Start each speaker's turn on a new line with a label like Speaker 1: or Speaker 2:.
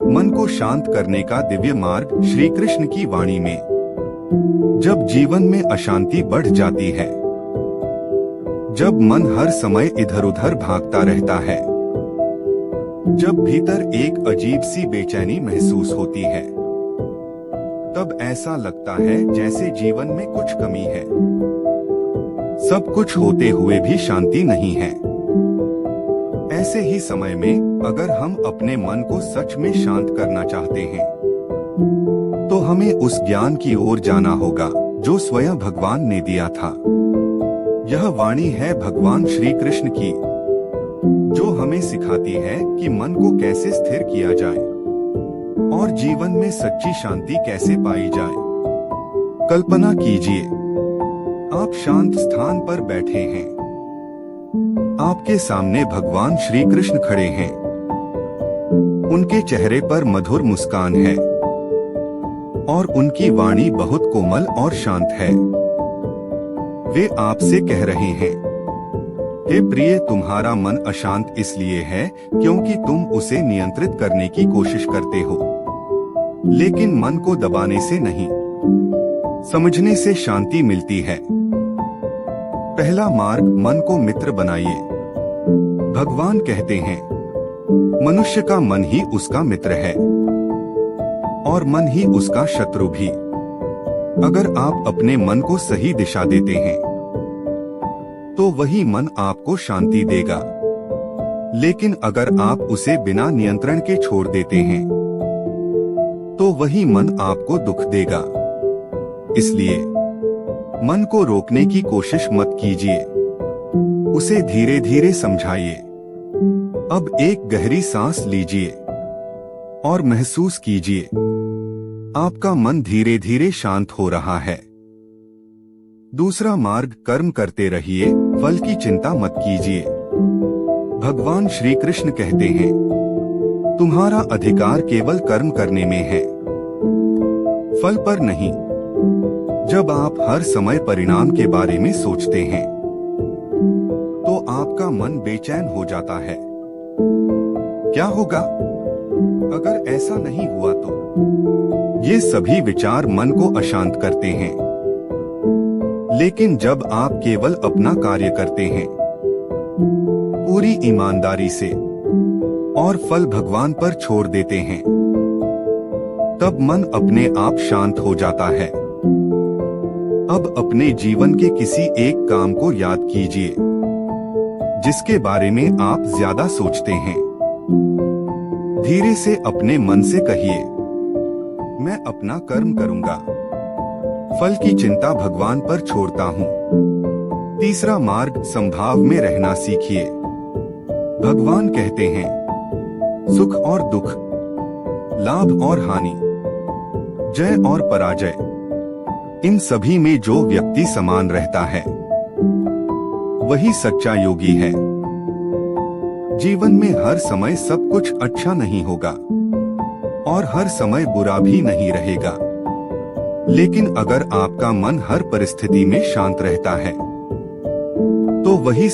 Speaker 1: मन को शांत करने का दिव्य मार्ग श्री कृष्ण की वाणी में। जब जीवन में अशांति बढ़ जाती है, जब मन हर समय इधर उधर भागता रहता है, जब भीतर एक अजीब सी बेचैनी महसूस होती है, तब ऐसा लगता है जैसे जीवन में कुछ कमी है। सब कुछ होते हुए भी शांति नहीं है। ऐसे ही समय में अगर हम अपने मन को सच में शांत करना चाहते हैं, तो हमें उस ज्ञान की ओर जाना होगा जो स्वयं भगवान ने दिया था। यह वाणी है भगवान श्री कृष्ण की, जो हमें सिखाती है कि मन को कैसे स्थिर किया जाए और जीवन में सच्ची शांति कैसे पाई जाए। कल्पना कीजिए, आप शांत स्थान पर बैठे हैं। आपके सामने भगवान श्री कृष्ण खड़े हैं। उनके चेहरे पर मधुर मुस्कान है और उनकी वाणी बहुत कोमल और शांत है। वे आपसे कह रहे हैं, हे प्रिय, तुम्हारा मन अशांत इसलिए है क्योंकि तुम उसे नियंत्रित करने की कोशिश करते हो, लेकिन मन को दबाने से नहीं, समझने से शांति मिलती है। पहला मार्ग, मन को मित्र बनाइए। भगवान कहते हैं, मनुष्य का मन ही उसका मित्र है और मन ही उसका शत्रु भी। अगर आप अपने मन को सही दिशा देते हैं, तो वही मन आपको शांति देगा। लेकिन अगर आप उसे बिना नियंत्रण के छोड़ देते हैं, तो वही मन आपको दुख देगा। इसलिए मन को रोकने की कोशिश मत कीजिए, उसे धीरे धीरे समझाइए। अब एक गहरी सांस लीजिए और महसूस कीजिए, आपका मन धीरे धीरे शांत हो रहा है। दूसरा मार्ग, कर्म करते रहिए, फल की चिंता मत कीजिए। भगवान श्री कृष्ण कहते हैं, तुम्हारा अधिकार केवल कर्म करने में है, फल पर नहीं। जब आप हर समय परिणाम के बारे में सोचते हैं, तो आपका मन बेचैन हो जाता है। क्या होगा अगर ऐसा नहीं हुआ तो? ये सभी विचार मन को अशांत करते हैं। लेकिन जब आप केवल अपना कार्य करते हैं, पूरी ईमानदारी से, और फल भगवान पर छोड़ देते हैं, तब मन अपने आप शांत हो जाता है। अब अपने जीवन के किसी एक काम को याद कीजिए, जिसके बारे में आप ज्यादा सोचते हैं। धीरे से अपने मन से कहिए, मैं अपना कर्म करूंगा, फल की चिंता भगवान पर छोड़ता हूँ। तीसरा मार्ग, संभाव में रहना सीखिए। भगवान कहते हैं, सुख और दुख, लाभ और हानि, जय और पराजय, इन सभी में जो व्यक्ति समान रहता है, वही सच्चा योगी है। जीवन में हर समय सब कुछ अच्छा नहीं होगा और हर समय बुरा भी नहीं रहेगा। लेकिन अगर आपका मन हर परिस्थिति में शांत रहता है, तो वही